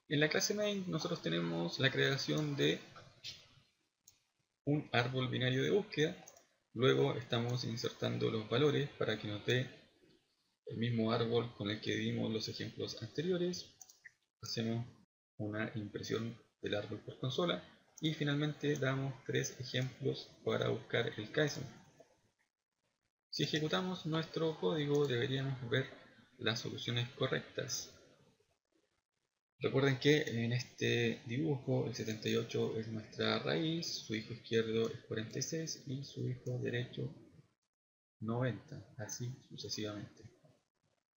En la clase main nosotros tenemos la creación de un árbol binario de búsqueda. Luego estamos insertando los valores para que nos dé el mismo árbol con el que vimos los ejemplos anteriores. Hacemos una impresión del árbol por consola y finalmente damos 3 ejemplos para buscar el KSM. Si ejecutamos nuestro código deberíamos ver las soluciones correctas. Recuerden que en este dibujo el 78 es nuestra raíz, su hijo izquierdo es 46 y su hijo derecho 90, así sucesivamente.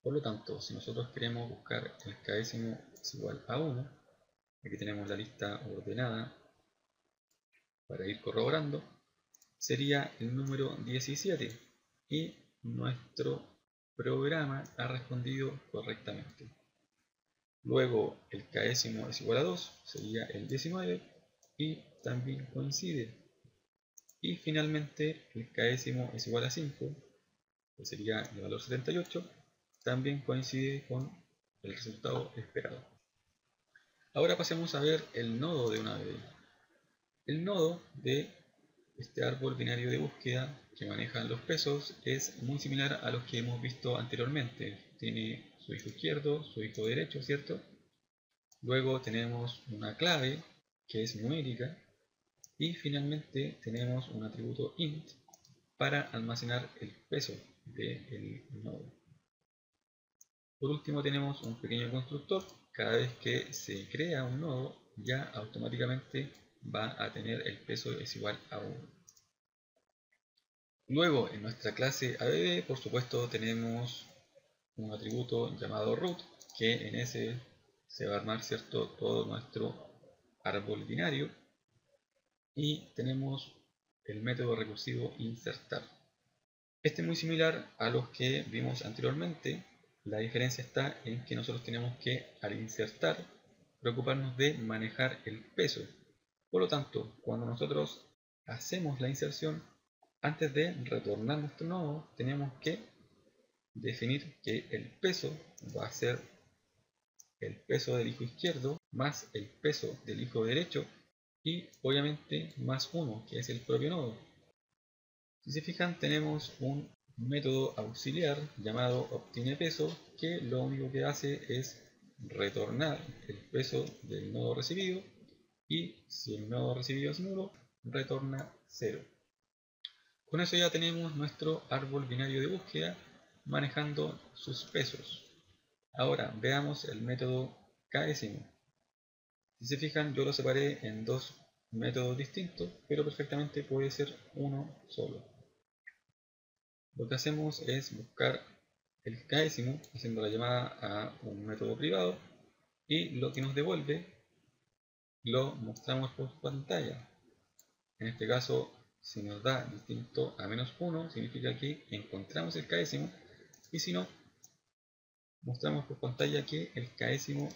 Por lo tanto, si nosotros queremos buscar el késimo es igual a 1, aquí tenemos la lista ordenada para ir corroborando, sería el número 17 y nuestro programa ha respondido correctamente. Luego el késimo es igual a 2, sería el 19 y también coincide. Y finalmente el késimo es igual a 5, que sería el valor 78, también coincide con el resultado esperado. Ahora pasemos a ver el nodo de una ABD. El nodo de este árbol binario de búsqueda que manejan los pesos es muy similar a los que hemos visto anteriormente. Tiene su hijo izquierdo, su hijo derecho, ¿cierto? Luego tenemos una clave que es numérica y finalmente tenemos un atributo int para almacenar el peso del nodo. Por último tenemos un pequeño constructor. Cada vez que se crea un nodo ya automáticamente va a tener el peso es igual a 1. Luego en nuestra clase ABB por supuesto tenemos un atributo llamado root que en ese se va a armar, ¿cierto?, todo nuestro árbol binario y tenemos el método recursivo insertar. Este es muy similar a los que vimos anteriormente. La diferencia está en que nosotros tenemos que al insertar preocuparnos de manejar el peso. Por lo tanto, cuando nosotros hacemos la inserción, antes de retornar nuestro nodo tenemos que definir que el peso va a ser el peso del hijo izquierdo más el peso del hijo derecho y obviamente más 1, que es el propio nodo. Si se fijan, tenemos un método auxiliar llamado obtinePeso que lo único que hace es retornar el peso del nodo recibido y si el nodo recibido es nulo, retorna 0. Con eso ya tenemos nuestro árbol binario de búsqueda manejando sus pesos. Ahora veamos el método késimo. Si se fijan, yo lo separé en dos métodos distintos, pero perfectamente puede ser uno solo. Lo que hacemos es buscar el késimo haciendo la llamada a un método privado y lo que nos devuelve lo mostramos por pantalla. En este caso, si nos da distinto a -1, significa que encontramos el késimo, y si no, mostramos por pantalla que el késimo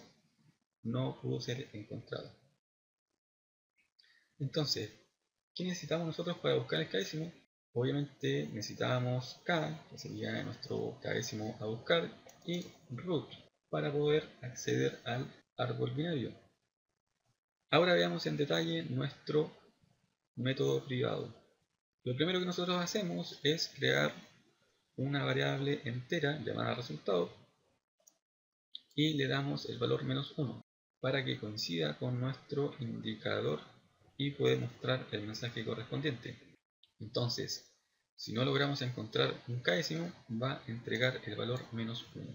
no pudo ser encontrado. Entonces, ¿qué necesitamos nosotros para buscar el késimo? Obviamente necesitábamos k, que sería nuestro késimo a buscar, y root para poder acceder al árbol binario. Ahora veamos en detalle nuestro método privado. Lo primero que nosotros hacemos es crear una variable entera llamada resultado y le damos el valor -1 para que coincida con nuestro indicador y poder mostrar el mensaje correspondiente. Entonces, si no logramos encontrar un késimo, va a entregar el valor -1.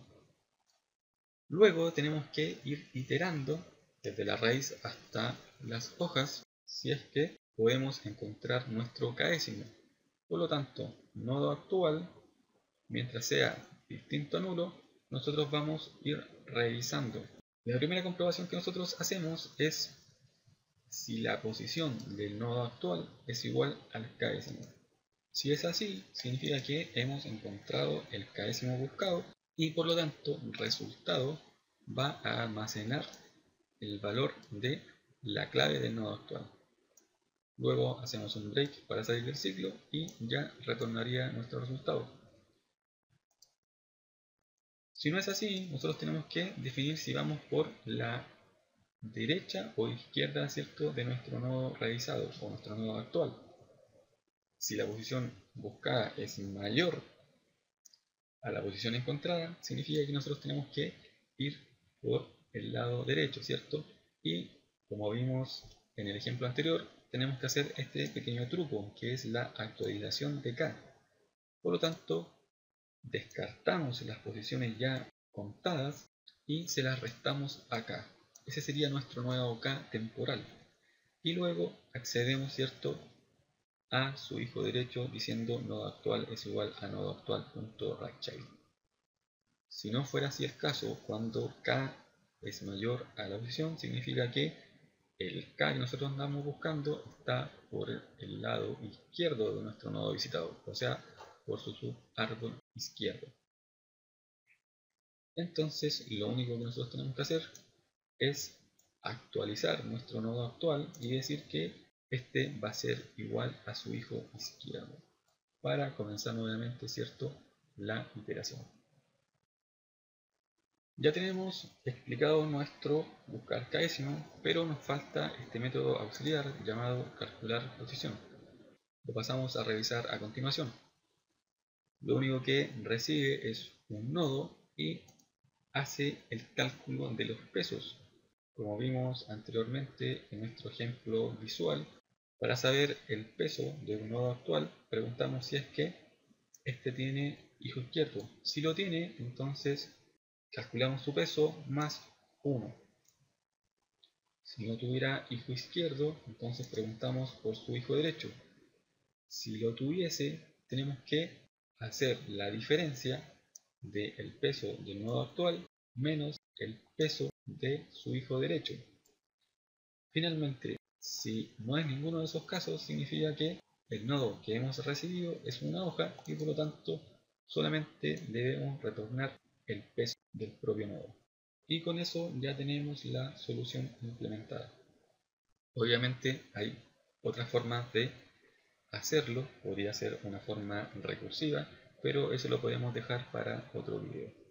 Luego tenemos que ir iterando desde la raíz hasta las hojas si es que podemos encontrar nuestro késimo. Por lo tanto, nodo actual, mientras sea distinto a nulo, nosotros vamos a ir revisando. La primera comprobación que nosotros hacemos es si la posición del nodo actual es igual al késimo. Si es así, significa que hemos encontrado el késimo buscado y por lo tanto el resultado va a almacenar el valor de la clave del nodo actual. Luego hacemos un break para salir del ciclo y ya retornaría nuestro resultado. Si no es así, nosotros tenemos que definir si vamos por la derecha o izquierda, ¿cierto?, de nuestro nodo realizado o nuestro nodo actual. Si la posición buscada es mayor a la posición encontrada, significa que nosotros tenemos que ir por el lado derecho, ¿cierto? Y como vimos en el ejemplo anterior, tenemos que hacer este pequeño truco, que es la actualización de K. Por lo tanto, descartamos las posiciones ya contadas y se las restamos a K. Ese sería nuestro nuevo K temporal. Y luego accedemos, ¿cierto?, a su hijo derecho diciendo nodo actual es igual a nodo actual.rightchild. Si no fuera así el caso, cuando K es mayor a la posición, significa que el K que nosotros andamos buscando está por el lado izquierdo de nuestro nodo visitado, o sea, por su subárbol izquierdo. Entonces, lo único que nosotros tenemos que hacer es actualizar nuestro nodo actual y decir que este va a ser igual a su hijo izquierdo para comenzar nuevamente, ¿cierto?, la iteración. Ya tenemos explicado nuestro buscar késimo, pero nos falta este método auxiliar llamado calcular posición. Lo pasamos a revisar a continuación. Lo único que recibe es un nodo y hace el cálculo de los pesos. Como vimos anteriormente en nuestro ejemplo visual, para saber el peso de un nodo actual, preguntamos si es que este tiene hijo izquierdo. Si lo tiene, entonces calculamos su peso más 1. Si no tuviera hijo izquierdo, entonces preguntamos por su hijo derecho. Si lo tuviese, tenemos que hacer la diferencia del peso del nodo actual menos el peso de su hijo derecho. Finalmente, si no es ninguno de esos casos, significa que el nodo que hemos recibido es una hoja y por lo tanto solamente debemos retornar el peso del propio nodo. Y con eso ya tenemos la solución implementada. Obviamente hay otras formas de hacerlo, podría ser una forma recursiva, pero eso lo podemos dejar para otro video.